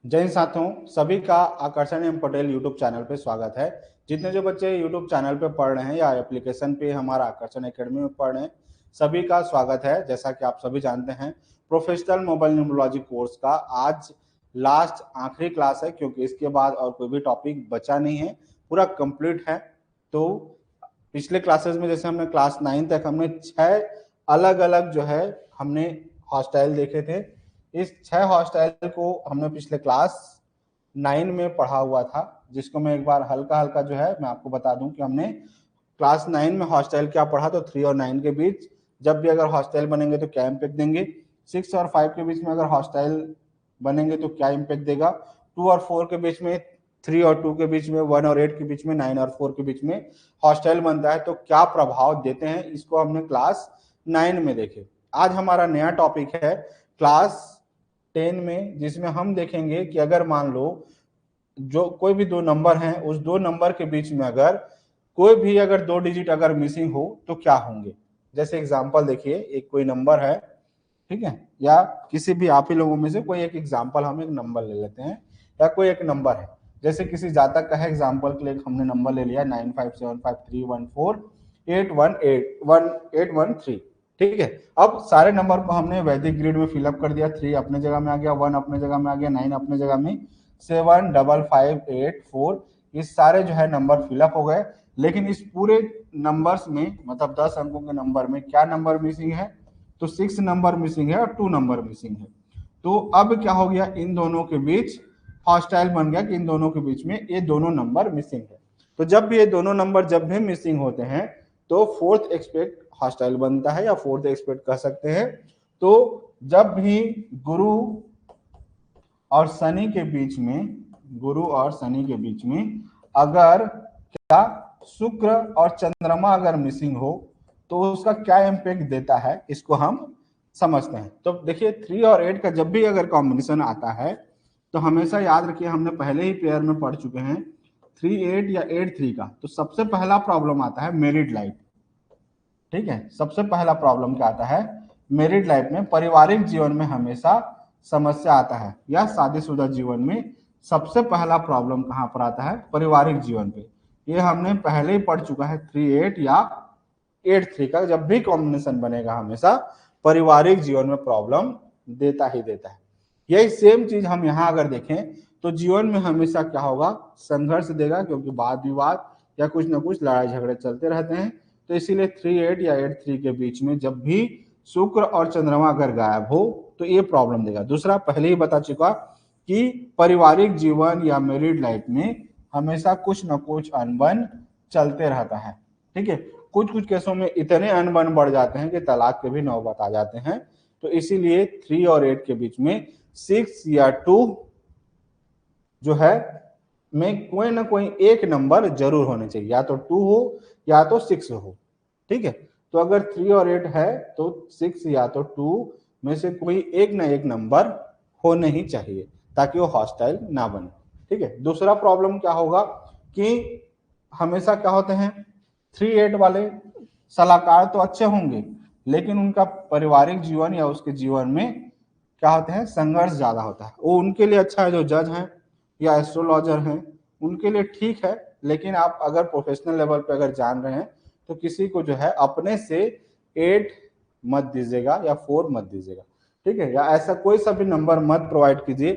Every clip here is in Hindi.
जय हिंद साथियों, सभी का आकर्षण एम पटेल यूट्यूब चैनल पे स्वागत है। जितने जो बच्चे यूट्यूब चैनल पे पढ़ रहे हैं या एप्लीकेशन पे हमारा आकर्षण एकेडमी में पढ़ रहे हैं, सभी का स्वागत है। जैसा कि आप सभी जानते हैं, प्रोफेशनल मोबाइल न्यूमरोलॉजी कोर्स का आज लास्ट आखिरी क्लास है, क्योंकि इसके बाद और कोई भी टॉपिक बचा नहीं है, पूरा कंप्लीट है। तो पिछले क्लासेस में जैसे हमने क्लास 9 तक हमने 6 अलग अलग जो है हमने हॉस्टाइल देखे थे। इस 6 हॉस्टाइल को हमने पिछले क्लास 9 में पढ़ा हुआ था, जिसको मैं एक बार हल्का हल्का जो है मैं आपको बता दूं कि हमने क्लास 9 में हॉस्टाइल क्या पढ़ा। तो 3 और 9 के बीच जब भी अगर हॉस्टाइल बनेंगे तो क्या इम्पैक्ट देंगे, 6 और 5 के बीच में अगर हॉस्टाइल बनेंगे तो क्या इम्पैक्ट देगा, 2 और 4 के बीच में, 3 और 2 के बीच में, 1 और 8 के बीच में, 9 और 4 के बीच में हॉस्टाइल बनता है तो क्या प्रभाव देते हैं, इसको हमने क्लास 9 में देखे। आज हमारा नया टॉपिक है क्लास 10 में, जिसमें हम देखेंगे कि अगर मान लो जो कोई भी दो नंबर हैं, उस दो नंबर के बीच में अगर कोई भी अगर 2 डिजिट अगर मिसिंग हो तो क्या होंगे। जैसे एग्जांपल देखिए, एक कोई नंबर है, ठीक है, या किसी भी आप ही लोगों में से कोई एक एग्जांपल हम एक नंबर ले लेते हैं, या कोई एक नंबर है, जैसे किसी जातक का है, एग्जांपल के लिए हमने नंबर ले लिया 957531481813। ठीक है, अब सारे नंबर को हमने वैदिक ग्रिड में फिलअप कर दिया। 3 अपने जगह में आ गया, 1 अपने जगह में आ गया, 9 अपने जगह में, 75584, ये सारे जो है नंबर फिलअप हो गए। लेकिन इस पूरे नंबर्स में, मतलब 10 अंकों के नंबर में क्या नंबर मिसिंग है, तो 6 नंबर मिसिंग है और 2 नंबर मिसिंग है। तो अब क्या हो गया, इन दोनों के बीच हॉस्टाइल बन गया कि इन दोनों के बीच में ये दोनों नंबर मिसिंग है। तो जब भी ये दोनों नंबर जब भी मिसिंग होते हैं तो फोर्थ एक्सपेक्ट हॉस्टाइल बनता है, या फोर्थ एक्सपेक्ट कह सकते हैं। तो जब भी गुरु और शनि के बीच में, गुरु और शनि के बीच में अगर क्या शुक्र और चंद्रमा अगर मिसिंग हो तो उसका क्या इम्पैक्ट देता है, इसको हम समझते हैं। तो देखिए 3 और 8 का जब भी अगर कॉम्बिनेशन आता है तो हमेशा याद रखिए, हमने पहले ही पेयर में पढ़ चुके हैं 3 8 या 8 3 का। तो सबसे पहला प्रॉब्लम आता है मैरिड लाइफ। ठीक है, सबसे पहला प्रॉब्लम क्या आता है, मैरिड लाइफ में, पारिवारिक जीवन में हमेशा समस्या आता है, या शादीशुदा जीवन में सबसे पहला प्रॉब्लम कहां पर आता है, पारिवारिक जीवन पे। ये हमने पहले ही पढ़ चुका है, 3 8 या 8 3 का जब भी कॉम्बिनेशन बनेगा हमेशा पारिवारिक जीवन में प्रॉब्लम देता ही देता है। यही सेम चीज हम यहाँ अगर देखें तो जीवन में हमेशा क्या होगा, संघर्ष देगा, क्योंकि वाद विवाद या कुछ ना कुछ लड़ाई झगड़े चलते रहते हैं। तो इसीलिए 3 8 या 8 3 के बीच में जब भी शुक्र और चंद्रमा अगर गायब हो तो ये प्रॉब्लम देगा। दूसरा, पहले ही बता चुका कि पारिवारिक जीवन या मैरिड लाइफ में हमेशा कुछ न कुछ अनबन चलते रहता है। ठीक है, कुछ कुछ केसों में इतने अनबन बढ़ जाते हैं कि तलाक के भी नौबत आ जाते हैं। तो इसीलिए 3 और 8 के बीच में 6 या 2 जो है में कोई ना कोई एक नंबर जरूर होने चाहिए, या तो 2 हो या तो 6 हो। ठीक है, तो अगर 3 और 8 है तो 6 या तो 2 में से कोई एक ना एक नंबर होने ही चाहिए, ताकि वो हॉस्टाइल ना बने। ठीक है, दूसरा प्रॉब्लम क्या होगा कि हमेशा क्या होते हैं, 3 8 वाले सलाहकार तो अच्छे होंगे, लेकिन उनका पारिवारिक जीवन या उसके जीवन में क्या होते हैं, संघर्ष ज्यादा होता है। वो उनके लिए अच्छा है जो जज हैं या एस्ट्रोलॉजर हैं, उनके लिए ठीक है। लेकिन आप अगर प्रोफेशनल लेवल पे अगर जान रहे हैं तो किसी को जो है अपने से 8 मत दीजिएगा या 4 मत दीजिएगा। ठीक है, या ऐसा कोई सा भी नंबर मत प्रोवाइड कीजिए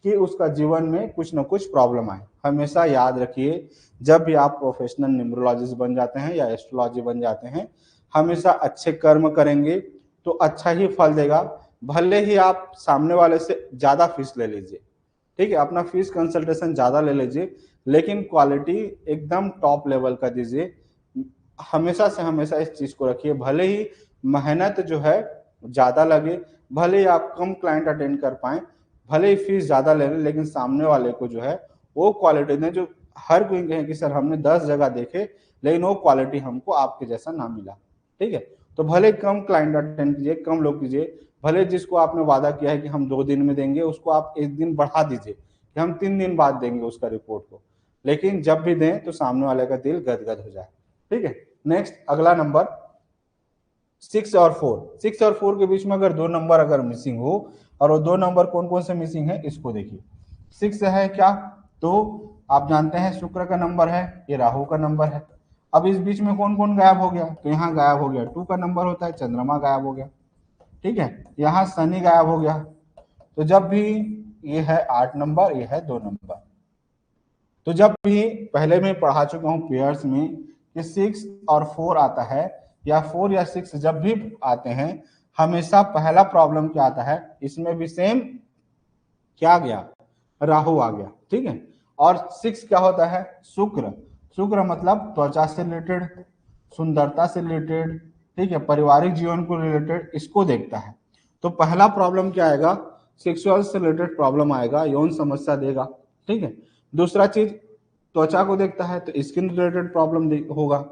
कि उसका जीवन में कुछ ना कुछ प्रॉब्लम आए। हमेशा याद रखिए, जब भी आप प्रोफेशनल न्यूमरोलॉजिस्ट बन जाते हैं या एस्ट्रोलॉजी बन जाते हैं, हमेशा अच्छे कर्म करेंगे तो अच्छा ही फल देगा। भले ही आप सामने वाले से ज्यादा फीस ले लीजिए, ठीक है, अपना फीस कंसल्टेशन ज्यादा ले लीजिए, लेकिन क्वालिटी एकदम टॉप लेवल का दीजिए। हमेशा से हमेशा इस चीज को रखिए, भले ही मेहनत जो है ज्यादा लगे, भले ही आप कम क्लाइंट अटेंड कर पाए, भले ही फीस ज्यादा ले लें, लेकिन सामने वाले को जो है वो क्वालिटी दें जो हर कोई कहे कि सर हमने 10 जगह देखे लेकिन वो क्वालिटी हमको आपके जैसा ना मिला। ठीक है, तो भले कम क्लाइंट अटेंड कीजिए, कम लोग कीजिए, भले जिसको आपने वादा किया है कि हम 2 दिन में देंगे उसको आप 1 दिन बढ़ा दीजिए कि हम 3 दिन बाद देंगे उसका रिपोर्ट को, लेकिन जब भी दें तो सामने वाले का दिल गदगद हो जाए। ठीक है, नेक्स्ट अगला नंबर 6 और 4। 6 और 4 के बीच में अगर 2 नंबर अगर मिसिंग हो, और वो 2 नंबर कौन कौन से मिसिंग है इसको देखिए। 6 है क्या, तो आप जानते हैं शुक्र का नंबर है, ये राहु का नंबर है। अब इस बीच में कौन कौन गायब हो गया, तो यहाँ गायब हो गया 2 का नंबर होता है, चंद्रमा गायब हो गया, ठीक है, यहाँ शनि गायब हो गया। तो जब भी ये है 8 नंबर, ये है 2 नंबर, तो जब भी पहले मैं पढ़ा चुका हूँ पेयर्स में कि 6 और 4 आता है, या 4 या 6 जब भी आते हैं, हमेशा पहला प्रॉब्लम क्या आता है, इसमें भी सेम क्या आ गया, राहु आ गया, ठीक है। और 6 क्या होता है, शुक्र, शुक्र मतलब त्वचा से रिलेटेड, सुंदरता से रिलेटेड, ठीक है, पारिवारिक जीवन को रिलेटेड, इसको देखता है। तो पहला प्रॉब्लम क्या आएगा, सेक्सुअल से रिलेटेड प्रॉब्लम आएगा, यौन समस्या देगा, ठीक है। दूसरा चीज त्वचा को देखता है तो स्किन रिलेटेड प्रॉब्लम होगा,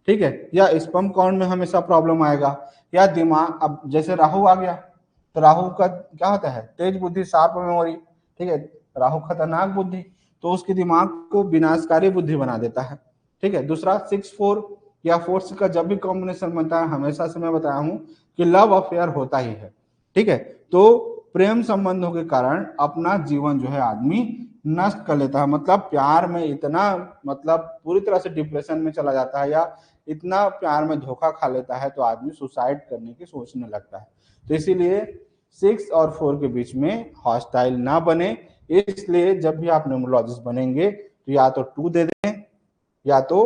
ठीक है, या स्पर्म काउंट में हमेशा प्रॉब्लम आएगा, या दिमाग, अब जैसे राहु आ गया तो राहु का क्या होता है, तेज बुद्धि, शार्प मेमोरी, ठीक है, राहु खतरनाक बुद्धि, तो उसके दिमाग को विनाशकारी बुद्धि बना देता है, ठीक है। दूसरा 6-4 या 4 का जब भी कॉम्बिनेशन बनता है, हमेशा से मैं बताया हूं कि लव अफेयर होता ही है, ठीक है। तो प्रेम संबंधों के कारण अपना जीवन जो है आदमी नष्ट कर लेता है, मतलब प्यार में इतना, मतलब पूरी तरह से डिप्रेशन में चला जाता है, या इतना प्यार में धोखा खा लेता है तो आदमी सुसाइड करने की सोचने लगता है। तो इसीलिए 6 और 4 के बीच में हॉस्टाइल ना बने, इसलिए जब भी आप न्यूमरोलॉजिस्ट बनेंगे तो या तो 2 दे दें या तो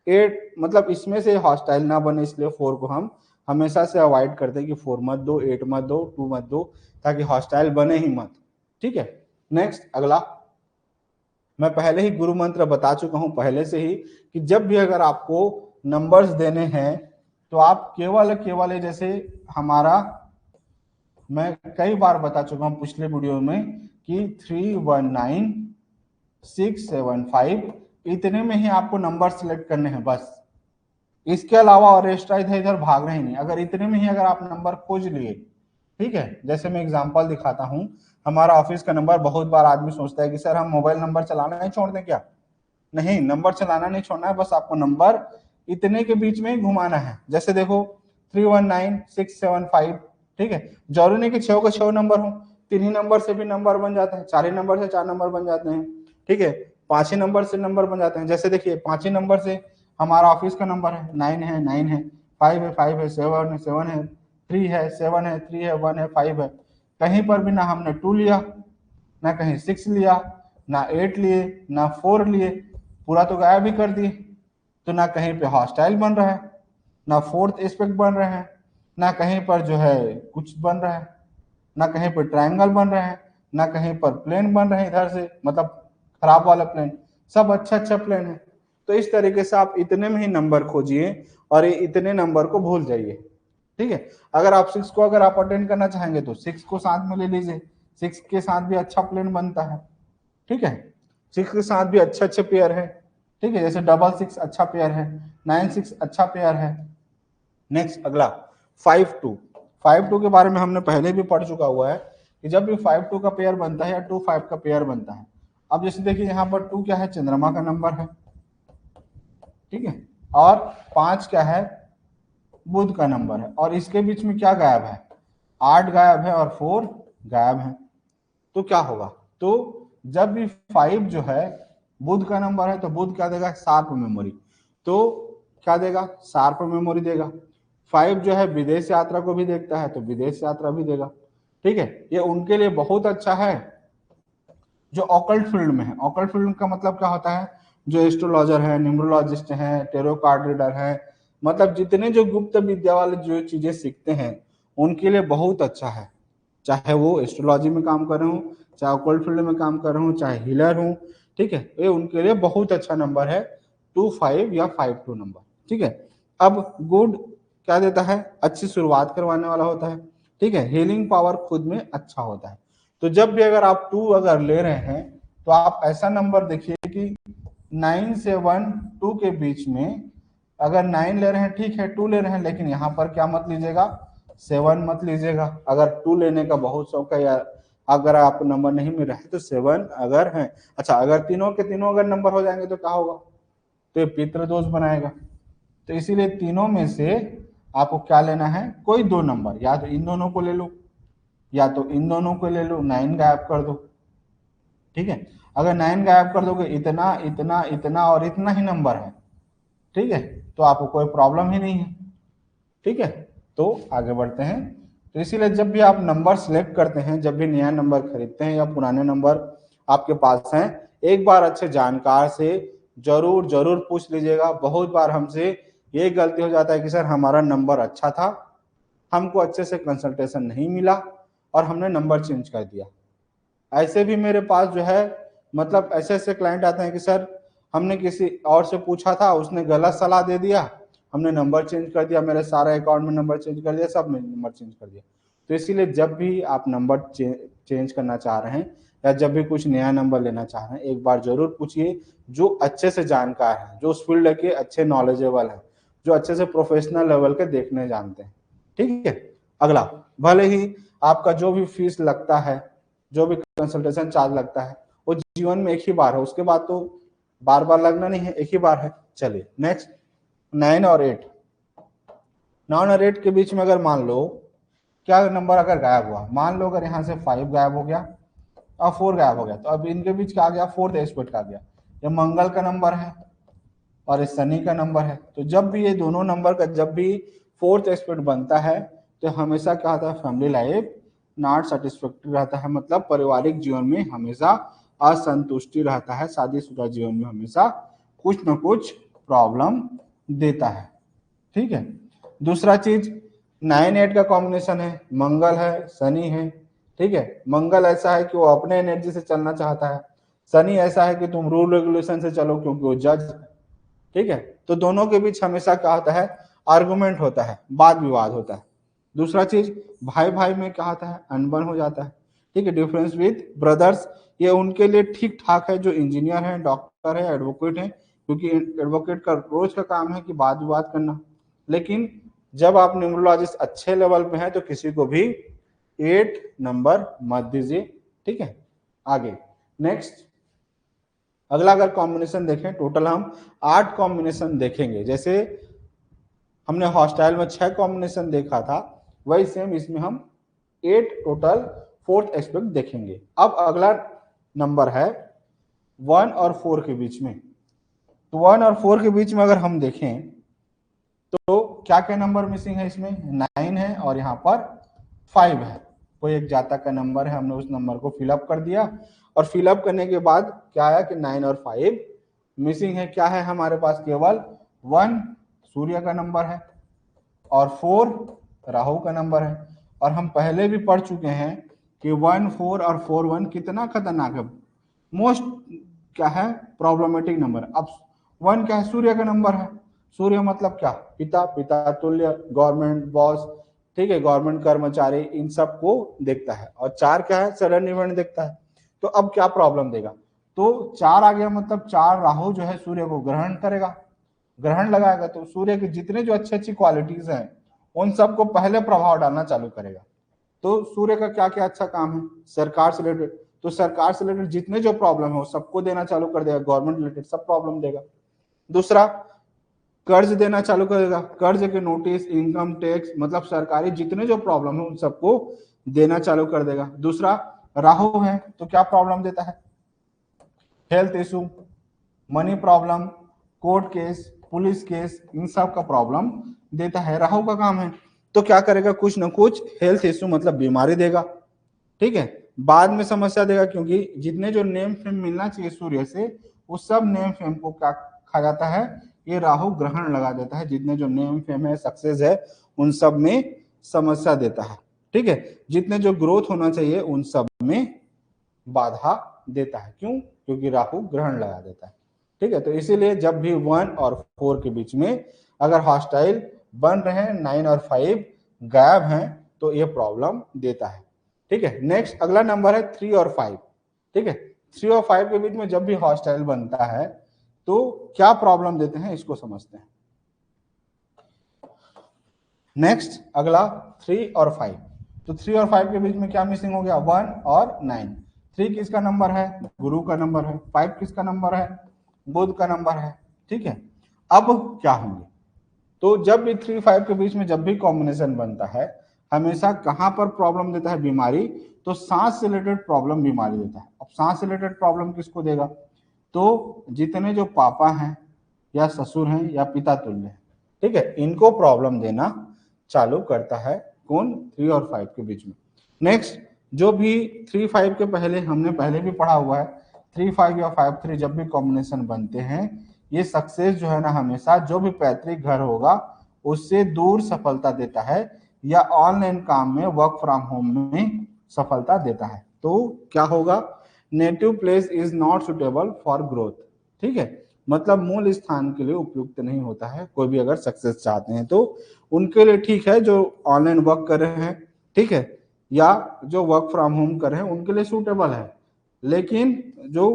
8, मतलब इसमें से हॉस्टाइल ना बने, इसलिए 4 को हम हमेशा से अवॉइड करते हैं कि 4 मत दो, 8 मत दो, 2 मत दो, ताकि हॉस्टाइल बने ही मत, ठीक है। नेक्स्ट अगला, मैं पहले ही गुरु मंत्र बता चुका हूं पहले से ही कि जब भी अगर आपको नंबर्स देने हैं तो आप केवल केवल जैसे हमारा, मैं कई बार बता चुका हूं पिछले वीडियो में कि 319 675 इतने में ही आपको नंबर सिलेक्ट करने हैं बस, इसके अलावा और एक्स्ट्रा इधर इधर भाग रहे नहीं। अगर इतने में ही अगर आप नंबर खोज लिए, ठीक है, जैसे मैं एग्जांपल दिखाता हूं, हमारा ऑफिस का नंबर, बहुत बार आदमी सोचता है कि सर हम मोबाइल नंबर चलाना नहीं छोड़ दें क्या, नहीं, नंबर चलाना नहीं छोड़ना है, बस आपको नंबर इतने के बीच में घुमाना है। जैसे देखो 319675, ठीक है, जरूरी नहीं कि 6 का 6 नंबर हो, 3 ही नंबर से भी नंबर बन जाता है, 4 ही नंबर से 4 नंबर बन जाते हैं, ठीक है, 5 ही नंबर से नंबर बन जाते हैं। जैसे देखिए 5 ही नंबर से हमारा ऑफिस का नंबर है, 9 है, 9 है, 5 है, 5 है, 7 है, 7 है, 3 है, 7 है, 3 है, 1 है, 5 है। कहीं पर भी ना हमने 2 लिया, ना कहीं 6 लिया, ना 8 लिए, ना 4 लिए, पूरा तो गायब ही कर दिए। तो ना कहीं पे हॉस्टाइल बन रहा है, ना फोर्थ एस्पेक्ट बन रहे हैं, ना कहीं पर जो है कुछ बन रहा है, ना कहीं पर ट्रायंगल बन रहे हैं, ना कहीं पर प्लेन बन रहे हैं इधर से, मतलब खराब वाला प्लेन, सब अच्छा अच्छा प्लेन है। तो इस तरीके से आप इतने में ही नंबर खोजिए और ये इतने नंबर को भूल जाइए, ठीक है। अगर आप 6 को अगर आप अटेंड करना चाहेंगे तो 6 को साथ में ले लीजिए, 6 के साथ भी अच्छा प्लेन बनता है, ठीक है, 6 के साथ भी अच्छे अच्छे पेयर है, ठीक है, जैसे 666 अच्छा पेयर है, 96 अच्छा पेयर है। नेक्स्ट अगला 52, 52 के बारे में हमने पहले भी पढ़ चुका हुआ है कि जब भी 52 का पेयर बनता है या 25 का पेयर बनता है। अब जैसे देखिए यहाँ पर 2 क्या है, चंद्रमा का नंबर है, ठीक है, और 5 क्या है, बुध का नंबर है, और इसके बीच में क्या गायब है, 8 गायब है और 4 गायब है। तो क्या होगा, तो जब भी 5 जो है बुध का नंबर है तो बुध क्या देगा, शार्प मेमोरी, तो क्या देगा, शार्प मेमोरी देगा। 5 जो है विदेश यात्रा को भी देखता है तो विदेश यात्रा भी देगा, ठीक है। ये उनके लिए बहुत अच्छा है जो ऑकल्ट फील्ड में है। ऑकल्ट फील्ड का मतलब क्या होता है, जो एस्ट्रोलॉजर है, न्यूमरोलॉजिस्ट है, टेरो कार्ड रीडर है, मतलब जितने जो गुप्त विद्या वाले जो चीजें सीखते हैं उनके लिए बहुत अच्छा है, चाहे वो एस्ट्रोलॉजी में काम कर रहे हो, चाहे ऑकल्ट फील्ड में काम कर रहे हो, चाहे हीलर हो, ठीक है, ये उनके लिए बहुत अच्छा नंबर है 25 या 52 नंबर, ठीक है। अब गुड क्या देता है, अच्छी शुरुआत करवाने वाला होता है, ठीक है, हीलिंग पावर खुद में अच्छा होता है। तो जब भी अगर आप 2 अगर ले रहे हैं तो आप ऐसा नंबर देखिए कि 9 से 1 2 के बीच में, अगर 9 ले रहे हैं ठीक है, 2 ले रहे हैं, लेकिन यहाँ पर क्या मत लीजिएगा, 7 मत लीजिएगा। अगर 2 लेने का बहुत शौक है या अगर आपको नंबर नहीं मिल रहा है तो 7 अगर है, अच्छा अगर तीनों के तीनों अगर नंबर हो जाएंगे तो क्या होगा, तो ये पितृ दोष बनाएगा। तो इसीलिए तीनों में से आपको क्या लेना है, कोई 2 नंबर, या तो इन दोनों को ले लो या तो इन दोनों को ले लो, 9 गायब कर दो, ठीक है। अगर 9 गायब कर दोगे, इतना इतना इतना और इतना ही नंबर है, ठीक है, तो आपको कोई प्रॉब्लम ही नहीं है। ठीक है, तो आगे बढ़ते हैं। तो इसीलिए जब भी आप नंबर सिलेक्ट करते हैं, जब भी नया नंबर खरीदते हैं या पुराने नंबर आपके पास हैं, एक बार अच्छे जानकार से जरूर जरूर पूछ लीजिएगा। बहुत बार हमसे ये गलती हो जाता है कि सर हमारा नंबर अच्छा था, हमको अच्छे से कंसल्टेशन नहीं मिला और हमने नंबर चेंज कर दिया। ऐसे भी मेरे पास जो है मतलब ऐसे ऐसे क्लाइंट आते हैं कि सर हमने किसी और से पूछा था, उसने गलत सलाह दे दिया, हमने नंबर चेंज कर दिया, मेरे सारे अकाउंट में नंबर चेंज कर दिया, सब में नंबर चेंज कर दिया। तो इसीलिए जब भी आप नंबर चेंज करना चाह रहे हैं या जब भी कुछ नया नंबर लेना चाह रहे हैं, एक बार जरूर पूछिए जो अच्छे से जानकार है, जो उस फील्ड के अच्छे नॉलेजेबल है, जो अच्छे से प्रोफेशनल लेवल के देखने जानते हैं। ठीक है। अगला, भले ही आपका जो भी फीस लगता है, जो भी कंसल्टेशन चार्ज लगता है, वो जीवन में एक ही बार है, उसके बाद तो बार बार लगना नहीं है, एक ही बार है। चलिए नेक्स्ट, 9 और 8। 9 और 8 के बीच में अगर मान लो क्या नंबर अगर गायब हुआ, मान लो अगर यहाँ से 5 गायब हो गया और 4 गायब हो गया, तो अब इनके बीच क्या आ गया, फोर्थ एस्पेक्ट आ गया। ये मंगल का नंबर है और ये शनि का नंबर है। तो जब भी ये दोनों नंबर का जब भी फोर्थ एस्पेक्ट बनता है, तो हमेशा क्या होता है, फैमिली लाइफ नॉट सेटिस्फैक्टरी रहता है, मतलब पारिवारिक जीवन में हमेशा असंतुष्टि रहता है, शादीशुदा जीवन में हमेशा कुछ न कुछ प्रॉब्लम देता है। ठीक है। दूसरा चीज, 9-8 का कॉम्बिनेशन है, मंगल है शनि है। ठीक है, मंगल ऐसा है कि वो अपने एनर्जी से चलना चाहता है, शनि ऐसा है कि तुम रूल रेगुलेशन से चलो क्योंकि वो जज। ठीक है, तो दोनों के बीच हमेशा क्या होता है, आर्गुमेंट होता है, वाद विवाद होता है। दूसरा चीज, भाई भाई में क्या होता है, अनबन हो जाता है। ठीक है, डिफरेंस विद ब्रदर्स, ये उनके लिए ठीक ठाक है जो इंजीनियर है, डॉक्टर है, एडवोकेट है, क्योंकि एडवोकेट का रोज का काम है कि वाद विवाद करना। लेकिन जब आप न्यूमरोलॉजिस्ट अच्छे लेवल पे हैं तो किसी को भी 8 नंबर मत दीजिए। ठीक है, आगे नेक्स्ट, अगला अगर कॉम्बिनेशन देखें, टोटल हम 8 कॉम्बिनेशन देखेंगे। जैसे हमने हॉस्टाइल में 6 कॉम्बिनेशन देखा था, वही सेम इसमें हम 8 टोटल फोर्थ एस्पेक्ट देखेंगे। अब अगला नंबर है 1 और 4 के बीच में। तो 1 और 4 के बीच में अगर हम देखें तो क्या क्या नंबर मिसिंग है इसमें, 9 है और यहाँ पर 5 है। कोई एक जातक का नंबर है, हमने उस नंबर को फिलअप कर दिया और फिलअप करने के बाद क्या आया कि 9 और 5 मिसिंग है। क्या है हमारे पास, केवल 1 सूर्य का नंबर है और 4 राहु का नंबर है। और हम पहले भी पढ़ चुके हैं कि 1 4 और 4 1 कितना खतरनाक है, मोस्ट क्या है, प्रॉब्लमेटिक नंबर। अब 1 क्या है, सूर्य का नंबर है। सूर्य मतलब क्या, पिता, पिता तुल्य, गवर्नमेंट बॉस। ठीक है, गवर्नमेंट कर्मचारी, इन सब को देखता है। और 4 क्या है, सडन इवेंट देखता है। तो अब क्या प्रॉब्लम देगा, तो 4 आ गया, मतलब 4 राहु जो है सूर्य को ग्रहण करेगा, ग्रहण लगाएगा, तो सूर्य की जितने जो अच्छी अच्छी क्वालिटीज हैं उन सबको पहले प्रभाव डालना चालू करेगा। तो सूर्य का क्या क्या अच्छा काम है, सरकार से रिलेटेड, तो सरकार से रिलेटेड जितने जो प्रॉब्लम है वो सबको देना चालू कर देगा, गवर्नमेंट रिलेटेड सब प्रॉब्लम देगा। दूसरा, कर्ज देना चालू करेगा, कर्ज के नोटिस, इनकम टैक्स, मतलब सरकारी जितने जो प्रॉब्लम है उन सबको देना चालू कर देगा। दूसरा, राहु है तो क्या प्रॉब्लम देता है, health issue, money problem, court case, police case, इन सब का प्रॉब्लम देता है, राहु का काम है। तो क्या करेगा, कुछ ना कुछ हेल्थ इशू मतलब बीमारी देगा। ठीक है, बाद में समस्या देगा, क्योंकि जितने जो नेम फेम मिलना चाहिए सूर्य से उस सब नेम फेम को क्या खा जाता है, ये राहु ग्रहण लगा देता है। जितने जो नेम फेम है, सक्सेस है, उन सब में समस्या देता है। ठीक है, जितने जो ग्रोथ होना चाहिए उन सब में बाधा देता है। क्यों, क्योंकि राहु ग्रहण लगा देता है। ठीक है, तो इसीलिए जब भी 1 और 4 के बीच में अगर हॉस्टाइल बन रहे हैं, 9 और 5 गायब हैं, तो ये प्रॉब्लम देता है। ठीक है, नेक्स्ट अगला नंबर है 3 और 5। ठीक है, 3 और 5 के बीच में जब भी हॉस्टाइल बनता है तो क्या प्रॉब्लम देते हैं, इसको समझते हैं। नेक्स्ट अगला 3 और 5। तो 3 और 5 के बीच में क्या मिसिंग हो गया, 1 और 9। 3 किसका नंबर है, गुरु का नंबर है। 5 किसका नंबर है, बुध का नंबर है। ठीक है, अब क्या होंगे, तो जब भी 3 5 के बीच में जब भी कॉम्बिनेशन बनता है, हमेशा कहां पर प्रॉब्लम देता है? बीमारी। तो सांस से रिलेटेड प्रॉब्लम बीमारी देता है। अब सांस से रिलेटेड प्रॉब्लम किसको देगा? तो जितने जो पापा हैं या ससुर हैं या पिता तुल्य हैं, ठीक है, इनको प्रॉब्लम देना चालू करता है। कौन? 3 और 5 के बीच में। नेक्स्ट, जो भी 3-5 के पहले हमने पहले भी पढ़ा हुआ है, 3-5 या 5-3 जब भी कॉम्बिनेशन बनते हैं, ये सक्सेस जो है ना हमेशा जो भी पैतृक घर होगा उससे दूर सफलता देता है या ऑनलाइन काम में वर्क फ्रॉम होम में सफलता देता है। तो क्या होगा? Native place is not suitable for growth. ठीक है, मतलब मूल स्थान के लिए उपयुक्त नहीं होता है। कोई भी अगर सक्सेस चाहते हैं तो उनके लिए ठीक है, जो ऑनलाइन वर्क कर रहे हैं, ठीक है, या जो वर्क फ्रॉम होम कर रहे हैं उनके लिए सूटेबल है। लेकिन जो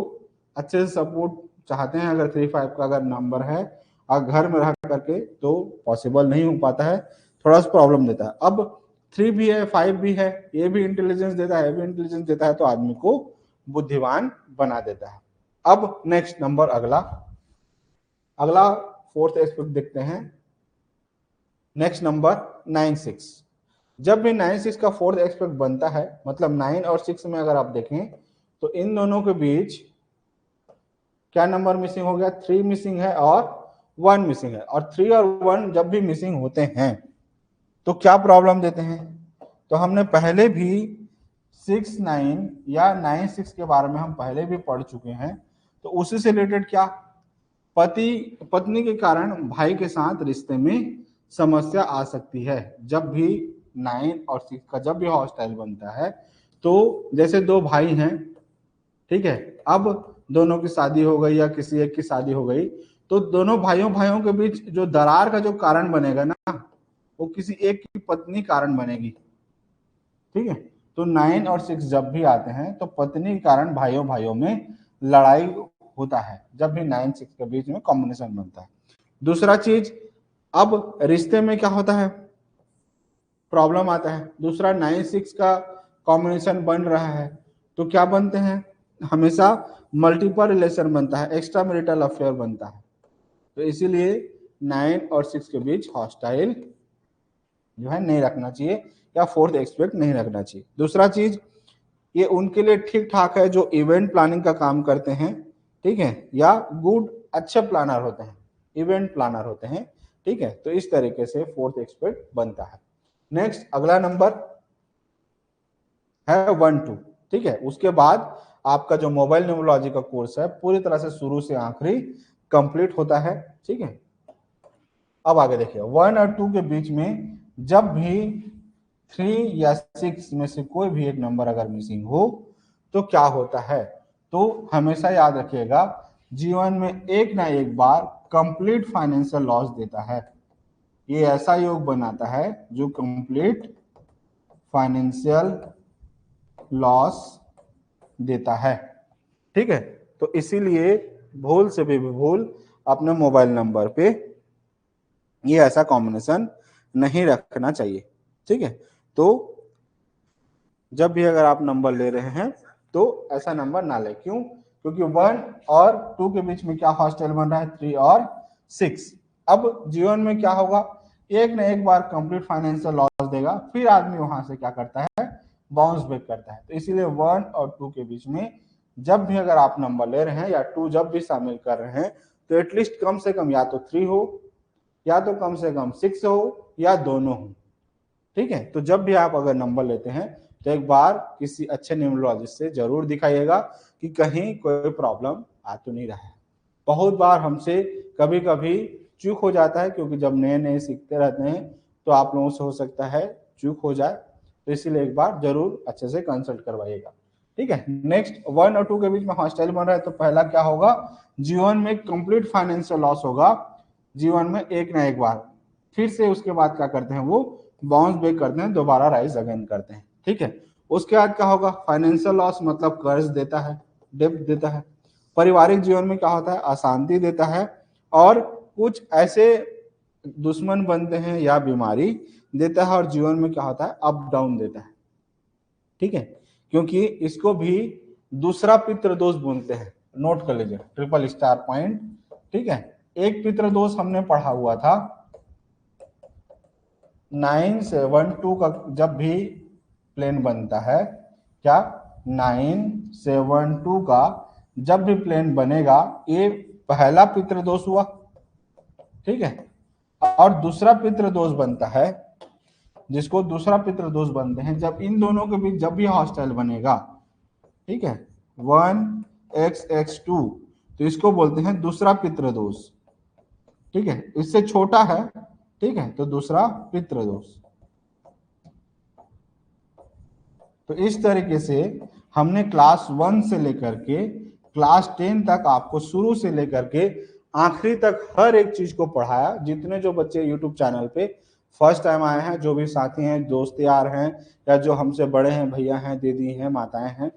अच्छे से सपोर्ट चाहते हैं, अगर 3-5 का अगर नंबर है और घर में रह करके, तो पॉसिबल नहीं हो पाता है, थोड़ा सा प्रॉब्लम देता है। अब 3 भी है, 5 भी है, ये भी इंटेलिजेंस देता है, ये भी इंटेलिजेंस देता है, तो आदमी को बुद्धिमान बना देता है। अब नेक्स्ट नंबर, अगला फोर्थ एस्पेक्ट देखते हैं। Next number 9-6। जब भी 9-6 का फोर्थ एस्पेक्ट बनता है, मतलब 9 और 6 में अगर आप देखें तो इन दोनों के बीच क्या नंबर मिसिंग हो गया? 3 मिसिंग है और 1 मिसिंग है। और 3 और 1 जब भी मिसिंग होते हैं तो क्या प्रॉब्लम देते हैं? तो हमने पहले भी 6-9 या 9-6 के बारे में हम पहले भी पढ़ चुके हैं। तो उसी से रिलेटेड क्या? पति पत्नी के कारण भाई के साथ रिश्ते में समस्या आ सकती है। जब भी 9 और 6 का जब भी हॉस्टाइल बनता है, तो जैसे दो भाई हैं, ठीक है, अब दोनों की शादी हो गई या किसी एक की शादी हो गई, तो दोनों भाइयों के बीच जो दरार का जो कारण बनेगा ना, वो किसी एक की पत्नी कारण बनेगी। ठीक है, तो 9 और 6 जब भी आते हैं तो पत्नी के कारण भाइयों में लड़ाई होता है, जब भी 9-6 के बीच में कॉम्बिनेशन बनता है। दूसरा चीज, अब रिश्ते में क्या होता है? प्रॉब्लम आता है। दूसरा, 9-6 का कॉम्बिनेशन बन रहा है तो क्या बनते हैं? हमेशा मल्टीपल रिलेशन बनता है, एक्स्ट्रा मैरिटल अफेयर बनता है। तो इसीलिए 9 और 6 के बीच हॉस्टाइल जो है नहीं रखना चाहिए, या फोर्थ एक्सपेक्ट नहीं रखना चाहिए। दूसरा चीज, ये उनके लिए ठीक ठाक है जो इवेंट प्लानिंग का काम करते हैं, ठीक है, या गुड अच्छे प्लानर होते हैं, इवेंट प्लानर होते हैं, ठीक है। तो इस तरीके से फोर्थ एक्सपेक्ट बनता है। नेक्स्ट, अगला नंबर है 1-2, ठीक है। उसके बाद आपका जो मोबाइल न्यूमरोलॉजी का कोर्स है पूरी तरह से शुरू से आखिरी कंप्लीट होता है, ठीक है। अब आगे देखिए, 1 और 2 के बीच में जब भी 3 या 6 में से कोई भी एक नंबर अगर मिसिंग हो तो क्या होता है? तो हमेशा याद रखिएगा, जीवन में एक ना एक बार कंप्लीट फाइनेंशियल लॉस देता है। ये ऐसा योग बनाता है जो कंप्लीट फाइनेंशियल लॉस देता है, ठीक है। तो इसीलिए भूल से भी भूल अपने मोबाइल नंबर पे ये ऐसा कॉम्बिनेशन नहीं रखना चाहिए, ठीक है। तो जब भी अगर आप नंबर ले रहे हैं तो ऐसा नंबर ना ले। क्यों? क्योंकि 1 और 2 के बीच में क्या हॉस्टाइल बन रहा है? 3 और 6। अब जीवन में क्या होगा? एक ना एक बार कंप्लीट फाइनेंशियल लॉस देगा, फिर आदमी वहां से क्या करता है? बाउंस बैक करता है। तो इसीलिए 1 और 2 के बीच में जब भी अगर आप नंबर ले रहे हैं या 2 जब भी शामिल कर रहे हैं, तो एटलीस्ट कम से कम या तो 3 हो या तो कम से कम 6 हो या दोनों हो, ठीक है। तो जब भी आप अगर नंबर लेते हैं तो एक बार किसी अच्छे न्यूमरोलॉजिस्ट से जरूर दिखाइएगा कि कहीं कोई प्रॉब्लम आ तो नहीं रहा है। बहुत बार हमसे कभी कभी चूक हो जाता है, क्योंकि जब नए नए सीखते रहते हैं तो आप लोगों से हो सकता है चूक हो जाए, तो इसीलिए एक बार जरूर अच्छे से कंसल्ट करवाइएगा, ठीक है। नेक्स्ट, 1 और 2 के बीच में हॉस्टाइल बन रहा है तो पहला क्या होगा? जीवन में कंप्लीट फाइनेंशियल लॉस होगा, जीवन में एक ना एक बार। फिर से उसके बाद क्या करते हैं? वो बाउंस बैक करते हैं, दोबारा राइज अगेन करते हैं, ठीक है। उसके बाद क्या होगा? फाइनेंशियल लॉस मतलब कर्ज देता है, डेब्ट देता है। पारिवारिक जीवन में क्या होता है? अशांति देता है, और कुछ ऐसे दुश्मन बनते हैं या बीमारी देता है, और जीवन में क्या होता है? अप डाउन देता है, ठीक है। क्योंकि इसको भी दूसरा पितृ दोष बोलते हैं। नोट कर लीजिए, ट्रिपल स्टार पॉइंट, ठीक है। एक पितृ दोष हमने पढ़ा हुआ था, 972 का जब भी प्लेन बनता है, क्या 972 का जब भी प्लेन बनेगा, ये पहला पितृदोष हुआ, ठीक है। और दूसरा पितृदोष बनता है, जिसको दूसरा पितृदोष बनते हैं जब इन दोनों के बीच जब भी हॉस्टाइल बनेगा, ठीक है, 1x(x)2, तो इसको बोलते हैं दूसरा पितृदोष, ठीक है। इससे छोटा है, ठीक है, तो दूसरा पितृदोष। तो इस तरीके से हमने क्लास 1 से लेकर के क्लास 10 तक आपको शुरू से लेकर के आखिरी तक हर एक चीज को पढ़ाया। जितने जो बच्चे यूट्यूब चैनल पे फर्स्ट टाइम आए हैं, जो भी साथी हैं, दोस्त यार हैं, या जो हमसे बड़े हैं, भैया हैं, दीदी हैं, माताएं हैं,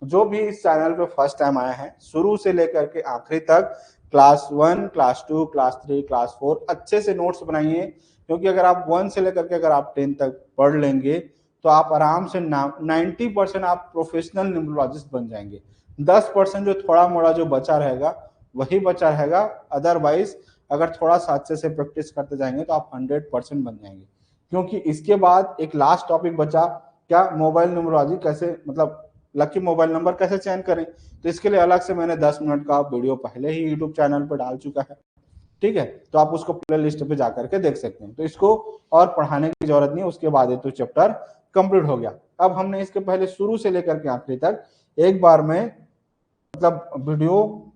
जो भी इस चैनल पे फर्स्ट टाइम आए हैं, शुरू से लेकर के आखिरी तक क्लास 1, क्लास 2, क्लास 3, क्लास 4 अच्छे से नोट्स बनाइए। क्योंकि अगर आप 1 से लेकर के अगर आप 10 तक पढ़ लेंगे तो आप आराम से 90% आप प्रोफेशनल न्यूमरोलॉजिस्ट बन जाएंगे। 10% जो थोड़ा मोड़ा जो बचा रहेगा वही बचा रहेगा। अदरवाइज अगर थोड़ा सा अच्छे से प्रैक्टिस करते जाएंगे तो आप 100% बन जाएंगे। क्योंकि इसके बाद एक लास्ट टॉपिक बचा, क्या मोबाइल न्यूमरोलॉजी कैसे, मतलब लकी मोबाइल नंबर कैसे चयन करें। तो इसके लिए अलग से मैंने 10 मिनट का वीडियो पहले ही यूट्यूब चैनल पर डाल चुका है, ठीक है। तो आप उसको प्ले लिस्ट पे जाकर के देख सकते हैं। तो इसको और पढ़ाने की जरूरत नहीं है, उसके बाद ये तो चैप्टर कंप्लीट हो गया। अब हमने इसके पहले शुरू से लेकर के आखिरी तक एक बार में मतलब वीडियो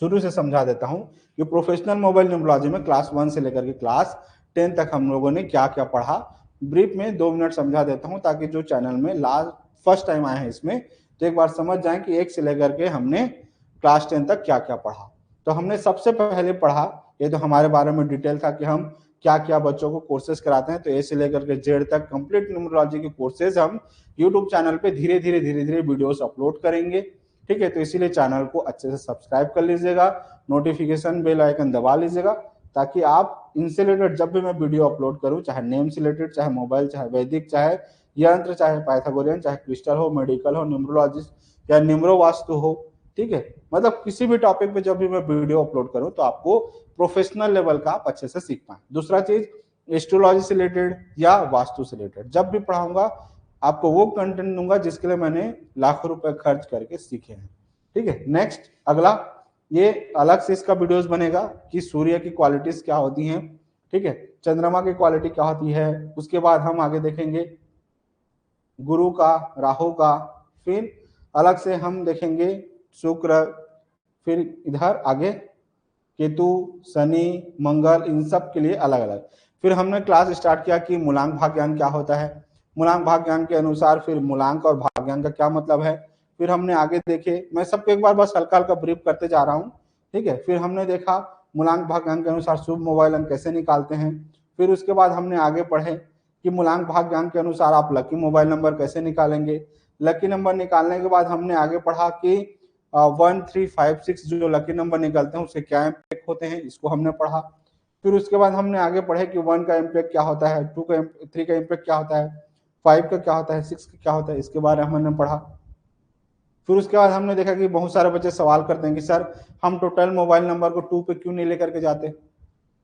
शुरू से समझा देता हूं कि प्रोफेशनल मोबाइल न्यूमरोलॉजी में क्लास 1 से लेकर के क्लास 10 तक हम लोगों ने क्या क्या पढ़ा। ब्रीफ में 2 मिनट समझा देता हूं ताकि जो चैनल में लास्ट फर्स्ट टाइम आए हैं इसमें तो एक बार समझ जाएं कि 1 से लेकर के हमने क्लास 10 तक क्या क्या पढ़ा। तो हमने सबसे पहले पढ़ा, ये तो हमारे बारे में डिटेल था कि हम क्या क्या बच्चों को कोर्सेज कराते हैं। तो ए से लेकर के जेड तक कंप्लीट न्यूमरोलॉजी के कोर्सेज हम यूट्यूब चैनल पे धीरे धीरे वीडियोस अपलोड करेंगे, ठीक है। तो इसीलिए चैनल को अच्छे से सब्सक्राइब कर लीजिएगा, नोटिफिकेशन बेल आइकन दबा लीजिएगा ताकि आप इनसे रिलेटेड जब भी मैं वीडियो अपलोड करूं, चाहे नेम से रिलेटेड, चाहे मोबाइल, चाहे वैदिक, चाहे यंत्र, चाहे पाइथागोरियन, चाहे क्रिस्टल हो, मेडिकल हो, न्यूमरोलॉजिस्ट या न्यूमरो वास्तु हो, ठीक है, मतलब किसी भी टॉपिक पे जब भी मैं वीडियो अपलोड करूं तो आपको प्रोफेशनल लेवल का आप अच्छे से सीख पाए। दूसरा चीज, एस्ट्रोलॉजी से रिलेटेड या वास्तु से रिलेटेड जब भी पढ़ाऊंगा आपको वो कंटेंट दूंगा जिसके लिए मैंने लाखों रुपए खर्च करके सीखे हैं, ठीक है। नेक्स्ट अगला, ये अलग से इसका वीडियोस बनेगा कि सूर्य की क्वालिटीज क्या होती हैं, ठीक है, चंद्रमा की क्वालिटी क्या होती है। उसके बाद हम आगे देखेंगे गुरु का, राहु का, फिर अलग से हम देखेंगे शुक्र, फिर इधर आगे केतु, शनि, मंगल, इन सब के लिए अलग अलग। फिर हमने क्लास स्टार्ट किया कि मूलांक भाग्यान क्या होता है, मूलांक भाग्यान के अनुसार फिर मूलांक और भाग्यान का क्या मतलब है। फिर हमने आगे देखे, मैं सबको एक बार बस हल्का हल्का ब्रीफ करते जा रहा हूँ, ठीक है। फिर हमने देखा मूलांक भाग्यान के अनुसार शुभ मोबाइल अंक कैसे निकालते हैं। फिर उसके बाद हमने आगे पढ़े कि मूलांक भाग्यान के अनुसार आप लकी मोबाइल नंबर कैसे निकालेंगे। लकी नंबर निकालने के बाद हमने आगे पढ़ा कि 1, 3, 5, 6 जो लकी नंबर निकलते हैं उसके क्या इम्पैक्ट होते हैं, इसको हमने पढ़ा। फिर उसके बाद हमने आगे पढ़े कि 1 का इम्पैक्ट क्या होता है, 2 का 3 का इम्पैक्ट क्या होता है, 5 का क्या होता है, 6 का क्या होता है, इसके बारे में हमने पढ़ा। फिर उसके बाद हमने देखा कि बहुत सारे बच्चे सवाल करते हैं कि सर हम टोटल मोबाइल नंबर को 2 पे क्यों नहीं लेकर के जाते,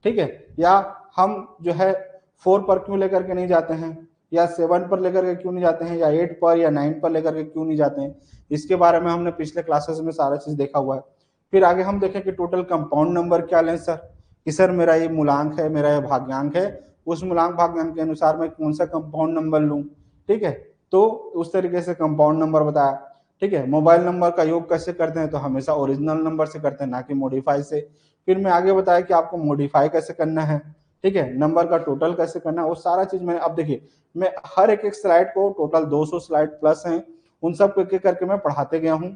ठीक है, या हम जो है 4 पर क्यों लेकर के नहीं जाते हैं, या 7 पर लेकर के क्यों नहीं जाते हैं, या 8 पर या 9 पर लेकर के क्यों नहीं जाते हैं। इसके बारे में हमने पिछले क्लासेस में सारा चीज देखा हुआ है। फिर आगे हम देखें कि टोटल कंपाउंड नंबर क्या लें सर, कि सर मेरा ये मूलांक है, मेरा ये भाग्यांक है, उस मूलांक भाग्यांक के अनुसार मैं कौन सा कंपाउंड नंबर लूं, ठीक है। तो उस तरीके से कंपाउंड नंबर बताया, ठीक है। मोबाइल नंबर का योग कैसे करते हैं, तो हमेशा ओरिजिनल नंबर से करते हैं, ना कि मॉडिफाई से। फिर मैं आगे बताया कि आपको मॉडिफाई कैसे करना है, ठीक है, नंबर का टोटल कैसे करना है, वो सारा चीज मैंने, अब देखिए मैं हर एक एक स्लाइड को, टोटल 200 स्लाइड प्लस हैं, उन सब को एक एक करके मैं पढ़ाते गया हूँ,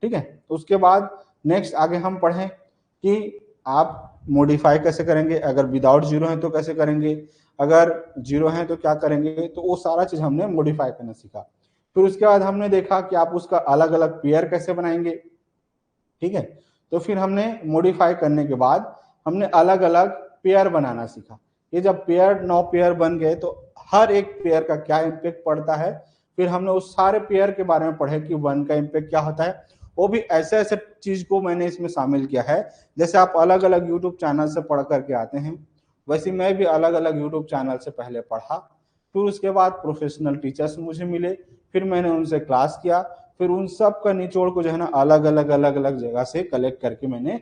ठीक है। तो उसके बाद नेक्स्ट आगे हम पढ़ें कि आप मॉडिफाई कैसे करेंगे, अगर विदाउट जीरो है तो कैसे करेंगे, अगर जीरो है तो क्या करेंगे, तो वो सारा चीज हमने मॉडिफाई करना सीखा। फिर उसके बाद हमने देखा कि आप उसका अलग अलग पेयर कैसे बनाएंगे, ठीक है। तो फिर हमने मॉडिफाई करने के बाद हमने अलग अलग पेयर बनाना सीखा। ये जब पेयर 9 पेयर बन गए तो हर एक पेयर का क्या इम्पैक्ट पड़ता है। फिर हमने उस सारे पेयर के बारे में पढ़े कि 1 का इम्पैक्ट क्या होता है। वो भी ऐसे ऐसे चीज को मैंने इसमें शामिल किया है, जैसे आप अलग अलग यूट्यूब चैनल से पढ़ करके आते हैं वैसे मैं भी अलग अलग यूट्यूब चैनल से पहले पढ़ा, फिर उसके बाद प्रोफेशनल टीचर्स मुझे मिले, फिर मैंने उनसे क्लास किया, फिर उन सब का निचोड़ को जो है ना अलग अलग जगह से कलेक्ट करके मैंने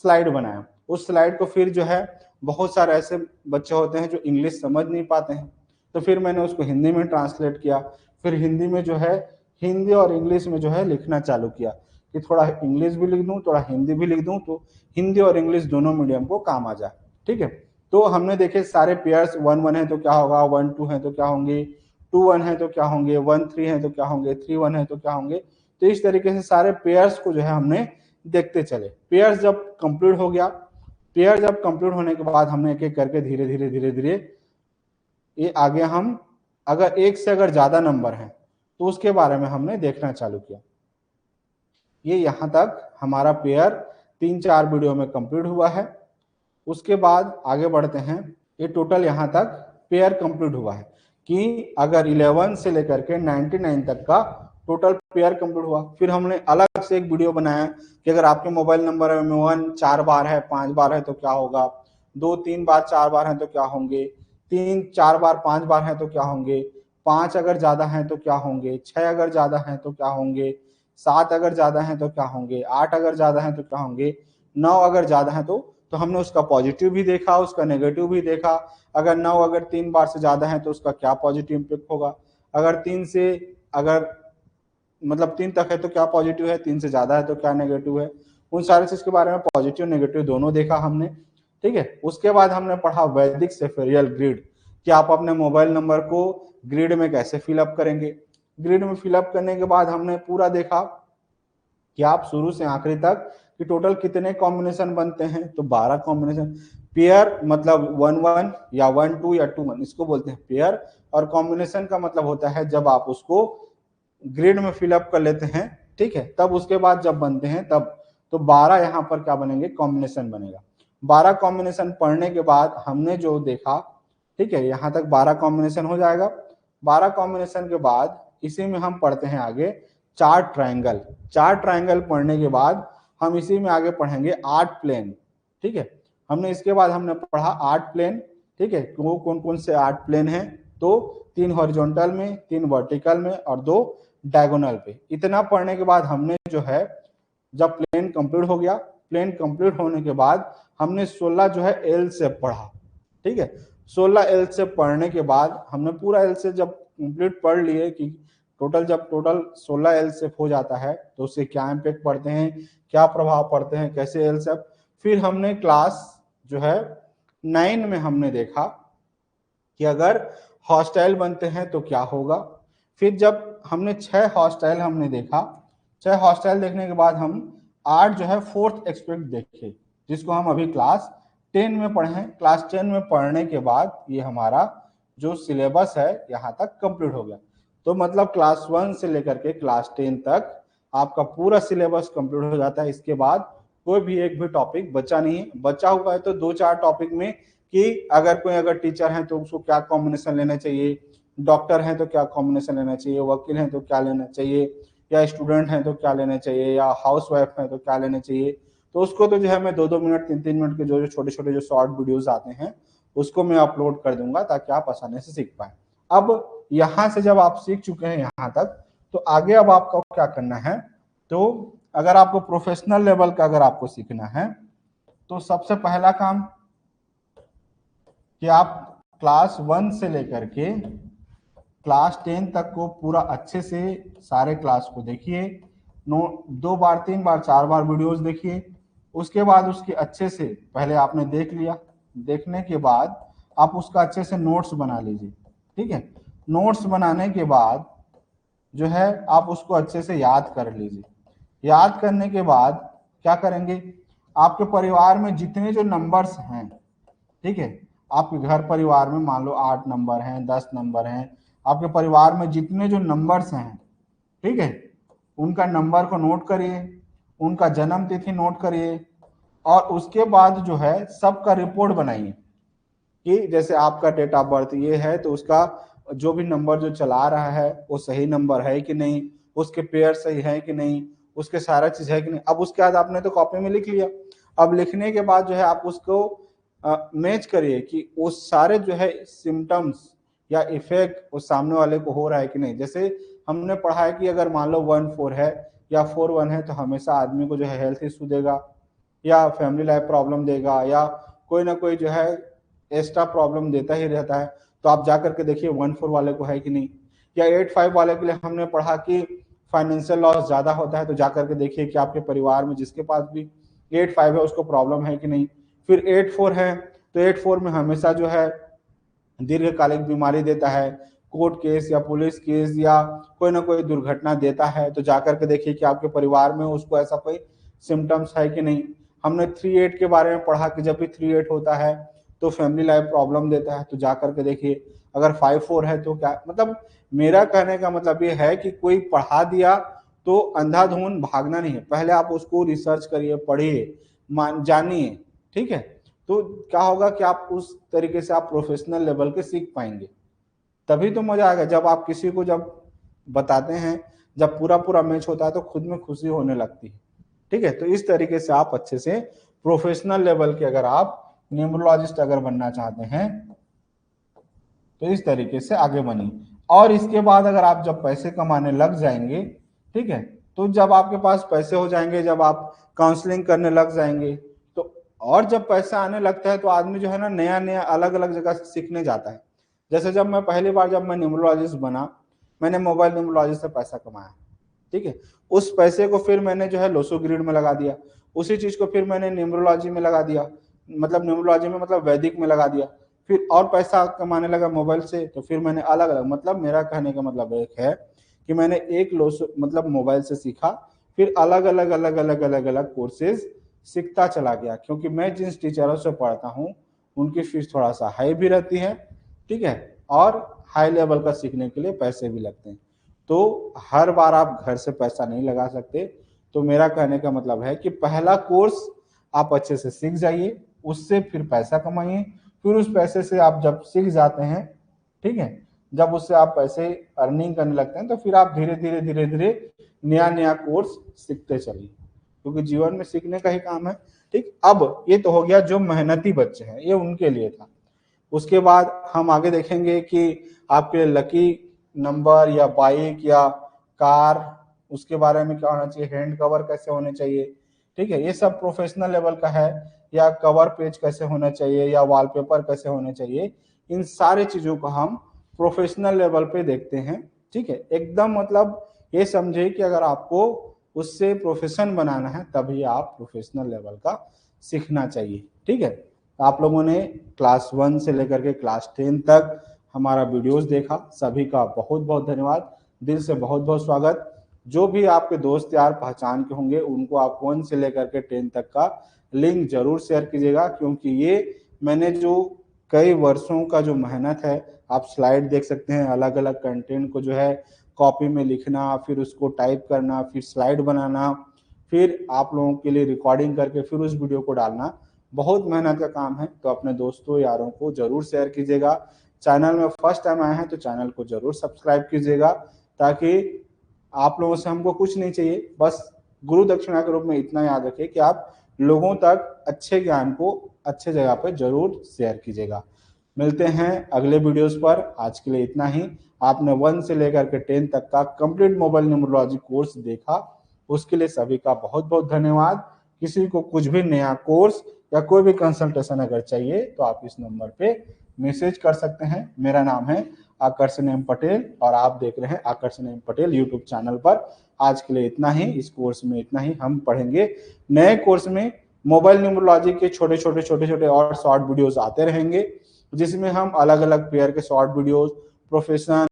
स्लाइड बनाया। उस स्लाइड को फिर जो है बहुत सारे ऐसे बच्चे होते हैं जो इंग्लिश समझ नहीं पाते हैं, तो फिर मैंने उसको हिंदी में ट्रांसलेट किया, फिर हिंदी में जो है हिंदी और इंग्लिश में जो है लिखना चालू किया कि थोड़ा इंग्लिश भी लिख दूं थोड़ा हिंदी भी लिख दूं तो हिंदी और इंग्लिश दोनों मीडियम को काम आ जाए। ठीक है, तो हमने देखे सारे पेयर्स 1-1 है तो क्या होगा, 1-2 है तो क्या होंगे, 2-1 है तो क्या होंगे, 1-3 है तो क्या होंगे, 3-1 है तो क्या होंगे। तो इस तरीके से सारे पेयर्स को जो है हमने देखते चले। पेयर्स जब कंप्लीट हो गया, पेयर जब कंप्लीट होने के बाद हमने एक एक करके धीरे धीरे ये आगे हम अगर एक से अगर ज्यादा नंबर है तो उसके बारे में हमने देखना चालू किया। ये यहाँ तक हमारा पेयर 3-4 वीडियो में कंप्लीट हुआ है। उसके बाद आगे बढ़ते हैं, ये टोटल यहाँ तक पेयर कंप्लीट हुआ है कि अगर 11 से लेकर के 99 तक का टोटल पेयर कंप्लीट हुआ। फिर हमने अलग से एक वीडियो बनाया कि अगर आपके मोबाइल नंबर में 1 4 बार है, 5 बार है तो क्या होगा, 2 3 बार 4 बार है तो क्या होंगे, 3 4 बार 5 बार है तो क्या होंगे, 5 अगर ज्यादा है तो क्या होंगे, 6 अगर ज्यादा है तो क्या होंगे, 7 अगर ज्यादा है तो क्या होंगे, 8 अगर ज्यादा है तो क्या होंगे, 9 अगर ज्यादा है तो हमने उसका पॉजिटिव भी देखा, उसका नेगेटिव भी देखा। अगर 9 अगर 3 बार से ज्यादा है तो उसका क्या पॉजिटिव इम्पैक्ट होगा, अगर 3 से अगर मतलब 3 तक है तो क्या पॉजिटिव है, 3 से ज्यादा है तो क्या नेगेटिव है। उन सारे चीज के बारे में पॉजिटिव नेगेटिव दोनों देखा हमने। ठीक है, उसके बाद हमने पढ़ा वैदिक सेफेरियल ग्रिड कि आप अपने मोबाइल नंबर को ग्रिड में कैसे फिलअप करेंगे। ग्रिड में फिलअप करने के बाद हमने पूरा देखा कि आप शुरू से आखिरी तक कि टोटल कितने कॉम्बिनेशन बनते हैं, तो 12 कॉम्बिनेशन। पेयर मतलब 1-1 या 1-2 या 2-1 इसको बोलते हैं पेयर, और कॉम्बिनेशन का मतलब होता है जब आप उसको ग्रिड में फिलअप कर लेते हैं, ठीक है, तब उसके बाद जब बनते हैं तब तो 12 यहाँ पर क्या बनेंगे, कॉम्बिनेशन बनेगा। 12 कॉम्बिनेशन पढ़ने के बाद हमने जो देखा, ठीक है, यहाँ तक 12 कॉम्बिनेशन हो जाएगा। 12 कॉम्बिनेशन के बाद इसी में हम पढ़ते हैं आगे 4 ट्राइंगल। 4 ट्राइंगल पढ़ने के बाद हम इसी में आगे पढ़ेंगे 8 प्लेन। ठीक है, हमने इसके बाद हमने पढ़ा 8 प्लेन। ठीक है, वो कौन कौन से 8 प्लेन हैं, तो 3 हॉरिजॉन्टल में, 3 वर्टिकल में और 2 डायगोनल पे। इतना पढ़ने के बाद हमने जो है जब प्लेन कंप्लीट हो गया, प्लेन कंप्लीट होने के बाद हमने 16 जो है एल शेप पढ़ा। ठीक है, 16 एल शेप पढ़ने के बाद हमने पूरा एल शेप जब कंप्लीट पढ़ लिए कि जब टोटल 16 एल शेप हो जाता है तो उससे क्या इम्पैक्ट पड़ते हैं, क्या प्रभाव पड़ते हैं, कैसे एल शेप। फिर हमने क्लास जो है 9 में हमने देखा कि अगर हॉस्टाइल बनते हैं तो क्या होगा। फिर जब हमने 6 हॉस्टाइल हमने देखा, 6 हॉस्टाइल देखने के बाद हम 8 जो है फोर्थ एक्सपेक्ट देखे, जिसको हम अभी क्लास 10 में पढ़े। क्लास 10 में पढ़ने के बाद ये हमारा जो सिलेबस है यहाँ तक कंप्लीट हो गया। तो मतलब क्लास 1 से लेकर के क्लास 10 तक आपका पूरा सिलेबस कंप्लीट हो जाता है। इसके बाद कोई भी एक भी टॉपिक बचा नहीं है। बचा हुआ है तो 2-4 टॉपिक में कि अगर कोई टीचर है तो उसको क्या कॉम्बिनेशन लेना चाहिए, डॉक्टर है तो क्या कॉम्बिनेशन लेना चाहिए, वकील है तो क्या लेना चाहिए, या स्टूडेंट है तो क्या लेना चाहिए, या हाउस वाइफ है तो क्या लेना चाहिए। तो उसको तो जो है मैं 2-2 मिनट 3-3 मिनट के जो छोटे छोटे जो शॉर्ट वीडियोस आते हैं उसको मैं अपलोड कर दूंगा ताकि आप आसानी से सीख पाए। अब यहाँ से जब आप सीख चुके हैं यहाँ तक, तो आगे अब आपको क्या करना है, तो अगर आपको प्रोफेशनल लेवल का अगर आपको सीखना है तो सबसे पहला काम कि आप क्लास 1 से लेकर के क्लास 10 तक को पूरा अच्छे से सारे क्लास को देखिए, 2 बार 3 बार 4 बार वीडियोस देखिए। उसके बाद उसके अच्छे से पहले आपने देख लिया, देखने के बाद आप उसका अच्छे से नोट्स बना लीजिए। ठीक है, नोट्स बनाने के बाद जो है आप उसको अच्छे से याद कर लीजिए। याद करने के बाद क्या करेंगे, आपके परिवार में जितने जो नंबर्स हैं, ठीक है, आपके घर परिवार में मान लो 8 नंबर हैं, 10 नंबर हैं, आपके परिवार में जितने जो नंबर्स हैं, ठीक है, उनका नंबर को नोट करिए, उनका जन्म तिथि नोट करिए, और उसके बाद जो है सबका रिपोर्ट बनाइए कि जैसे आपका डेट ऑफ बर्थ ये है तो उसका जो भी नंबर जो चला रहा है वो सही नंबर है कि नहीं, उसके पेयर सही है कि नहीं, उसके सारा चीज है कि नहीं। अब उसके बाद आपने तो कॉपी में लिख लिया। अब लिखने के बाद जो है आप उसको मैच करिए कि वो सारे जो है सिम्टम्स या इफेक्ट वो सामने वाले को हो रहा है कि नहीं। जैसे हमने पढ़ा है कि अगर मान लो 1-4 है या 4-1 है तो हमेशा आदमी को जो है हेल्थ इशू देगा या फैमिली लाइफ प्रॉब्लम देगा या कोई ना कोई जो है एक्स्ट्रा प्रॉब्लम देता ही रहता है। तो आप जा करके देखिए 1-4 वाले को है कि नहीं। या 8-5 वाले के लिए हमने पढ़ा कि फाइनेंशियल लॉस ज्यादा होता है, तो जा करके देखिए कि आपके परिवार में जिसके पास भी 8-5 है उसको प्रॉब्लम है कि नहीं। फिर 8-4 है तो 8-4 में हमेशा जो है दीर्घकालिक बीमारी देता है, कोर्ट केस या पुलिस केस या कोई ना कोई दुर्घटना देता है। तो जाकर के देखिए कि आपके परिवार में उसको ऐसा कोई सिम्टम्स है कि नहीं। हमने 3-8 के बारे में पढ़ा कि जब भी 3-8 होता है तो फैमिली लाइफ प्रॉब्लम देता है। तो जाकर के देखिए अगर 5-4 है तो क्या मतलब, मेरा कहने का मतलब ये है कि कोई पढ़ा दिया तो अंधाधुंध भागना नहीं है, पहले आप उसको रिसर्च करिए, पढ़िए, जानिए, ठीक है। तो क्या होगा कि आप उस तरीके से आप प्रोफेशनल लेवल के सीख पाएंगे, तभी तो मजा आएगा। जब आप किसी को जब बताते हैं, जब पूरा पूरा मैच होता है तो खुद में खुशी होने लगती है, ठीक है। तो इस तरीके से आप अच्छे से प्रोफेशनल लेवल के अगर आप न्यूमरोलॉजिस्ट अगर बनना चाहते हैं तो इस तरीके से आगे बनिए। और इसके बाद अगर आप जब पैसे कमाने लग जाएंगे, ठीक है, तो जब आपके पास पैसे हो जाएंगे, जब आप काउंसलिंग करने लग जाएंगे तो, और जब पैसा आने लगता है तो आदमी जो है ना नया नया अलग अलग जगह से सीखने जाता है। जैसे जब मैं पहली बार जब मैं न्यूमरोलॉजिस्ट बना, मैंने मोबाइल न्यूमरोलॉजिस्ट से पैसा कमाया, ठीक है। उस पैसे को फिर मैंने जो है लोसो ग्रिड में लगा दिया, उसी चीज को फिर मैंने न्यूमरोलॉजी में लगा दिया, मतलब न्यूमरोलॉजी में मतलब वैदिक में लगा दिया, फिर और पैसा कमाने लगा मोबाइल से। तो फिर मैंने अलग अलग, मतलब मेरा कहने का मतलब एक है कि मैंने एक लोसो मतलब मोबाइल से सीखा, फिर अलग अलग अलग अलग अलग अलग कोर्सेज सीखता चला गया, क्योंकि मैं जिन टीचरों से पढ़ता हूँ उनकी फीस थोड़ा सा हाई भी रहती है, ठीक है, और हाई लेवल का सीखने के लिए पैसे भी लगते हैं। तो हर बार आप घर से पैसा नहीं लगा सकते। तो मेरा कहने का मतलब है कि पहला कोर्स आप अच्छे से सीख जाइए, उससे फिर पैसा कमाइए, फिर उस पैसे से आप जब सीख जाते हैं, ठीक है, जब उससे आप पैसे अर्निंग करने लगते हैं तो फिर आप धीरे धीरे धीरे धीरे नया नया कोर्स सीखते चलिए, क्योंकि जीवन में सीखने का ही काम है, ठीक। अब ये तो हो गया जो मेहनती बच्चे हैं, ये उनके लिए था। उसके बाद हम आगे देखेंगे कि आपके लकी नंबर या बाइक या कार, उसके बारे में क्या होना चाहिए, हैंड कवर कैसे होने चाहिए, ठीक है, ये सब प्रोफेशनल लेवल का है। या कवर पेज कैसे होना चाहिए या वॉलपेपर कैसे होने चाहिए, इन सारे चीजों को हम प्रोफेशनल लेवल पे देखते हैं, ठीक है। एकदम मतलब ये समझे कि अगर आपको उससे प्रोफेशन बनाना है तभी आप प्रोफेशनल लेवल का सीखना चाहिए, ठीक है। आप लोगों ने क्लास 1 से लेकर के क्लास 10 तक हमारा वीडियोस देखा, सभी का बहुत बहुत धन्यवाद, दिल से बहुत बहुत स्वागत। जो भी आपके दोस्त यार पहचान के होंगे उनको आप 1 से लेकर के 10 तक का लिंक जरूर शेयर कीजिएगा, क्योंकि ये मैंने जो कई वर्षों का जो मेहनत है, आप स्लाइड देख सकते हैं, अलग अलग कंटेंट को जो है कॉपी में लिखना, फिर उसको टाइप करना, फिर स्लाइड बनाना, फिर आप लोगों के लिए रिकॉर्डिंग करके फिर उस वीडियो को डालना, बहुत मेहनत का काम है। तो अपने दोस्तों यारों को जरूर शेयर कीजिएगा। चैनल में फर्स्ट टाइम आए हैं तो चैनल को जरूर सब्सक्राइब कीजिएगा, ताकि आप लोगों से हमको कुछ नहीं चाहिए, बस गुरु दक्षिणा के रूप में इतना याद रखिए कि आप लोगों तक अच्छे ज्ञान को अच्छे जगह पर जरूर शेयर कीजिएगा। मिलते हैं अगले वीडियोस पर, आज के लिए इतना ही। आपने 1 से लेकर के 10 तक का कंप्लीट मोबाइल न्यूमरोलॉजी कोर्स देखा, उसके लिए सभी का बहुत बहुत धन्यवाद। किसी को कुछ भी नया कोर्स या कोई भी कंसल्टेशन अगर चाहिए तो आप इस नंबर पे मैसेज कर सकते हैं। मेरा नाम है आकर्षण एम पटेल और आप देख रहे हैं आकर्षण एम पटेल यूट्यूब चैनल पर। आज के लिए इतना ही, इस कोर्स में इतना ही। हम पढ़ेंगे नए कोर्स में मोबाइल न्यूमरोलॉजी के छोटे छोटे और शॉर्ट वीडियोस आते रहेंगे, जिसमें हम अलग अलग पेयर के शॉर्ट वीडियोस, प्रोफेशन,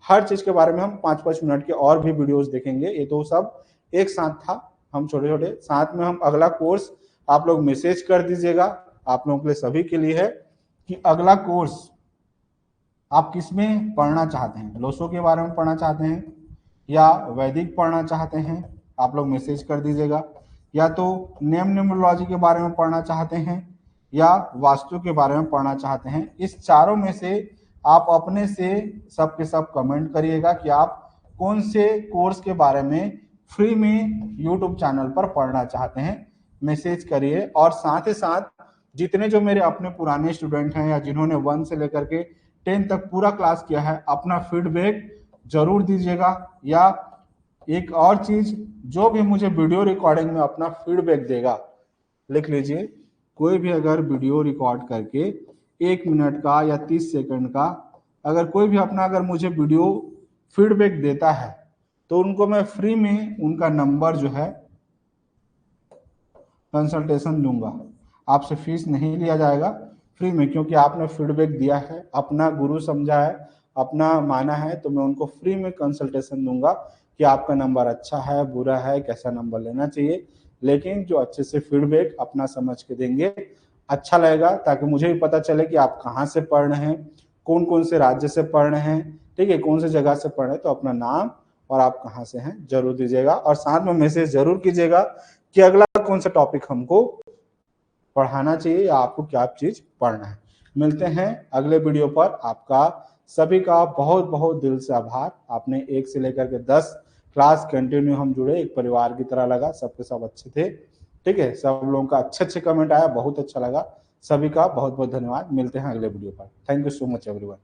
हर चीज के बारे में हम 5-5 मिनट के और भी वीडियोस देखेंगे। ये तो सब एक साथ था, हम छोटे छोटे साथ में हम अगला कोर्स आप लोग मैसेज कर दीजिएगा। आप लोगों के लिए सभी के लिए है कि अगला कोर्स आप किस में पढ़ना चाहते हैं, लोसो के बारे में पढ़ना चाहते हैं या वैदिक पढ़ना चाहते हैं, आप लोग मैसेज कर दीजिएगा। या तो नेम न्यूमरोलॉजी के बारे में पढ़ना चाहते हैं या वास्तु के बारे में पढ़ना चाहते हैं, इस चारों में से आप अपने से सब के सब कमेंट करिएगा कि आप कौन से कोर्स के बारे में फ्री में यूट्यूब चैनल पर पढ़ना चाहते हैं। मैसेज करिए और साथ ही साथ जितने जो मेरे अपने पुराने स्टूडेंट हैं या जिन्होंने 1 से लेकर के 10 तक पूरा क्लास किया है, अपना फीडबैक जरूर दीजिएगा। या एक और चीज, जो भी मुझे वीडियो रिकॉर्डिंग में अपना फीडबैक देगा, लिख लीजिए, कोई भी अगर वीडियो रिकॉर्ड करके 1 मिनट का या 30 सेकंड का अगर कोई भी अपना अगर मुझे वीडियो फीडबैक देता है तो उनको मैं फ्री में उनका नंबर जो है कंसल्टेशन दूंगा। आपसे फीस नहीं लिया जाएगा, फ्री में, क्योंकि आपने फीडबैक दिया है, अपना गुरु समझा है, अपना माना है, तो मैं उनको फ्री में कंसल्टेशन दूंगा कि आपका नंबर अच्छा है, बुरा है, कैसा नंबर लेना चाहिए। लेकिन जो अच्छे से फीडबैक अपना समझ के देंगे, अच्छा लगेगा, ताकि मुझे भी पता चले कि आप कहाँ से पढ़ रहे हैं, कौन कौन से राज्य से पढ़ रहे हैं, ठीक है, कौन सी जगह से पढ़ रहे हैं। तो अपना नाम और आप कहाँ से हैं जरूर दीजिएगा, और साथ में मैसेज जरूर कीजिएगा कि अगला कौन सा टॉपिक हमको पढ़ाना चाहिए या आपको क्या चीज पढ़ना है। मिलते हैं अगले वीडियो पर। आपका सभी का बहुत बहुत दिल से आभार। आपने 1 से लेकर के 10 क्लास कंटिन्यू हम जुड़े, एक परिवार की तरह लगा, सबके सब अच्छे थे, ठीक है, सब लोगों का अच्छे अच्छे कमेंट आया, बहुत अच्छा लगा। सभी का बहुत बहुत धन्यवाद। मिलते हैं अगले वीडियो पर। Thank you so much everyone.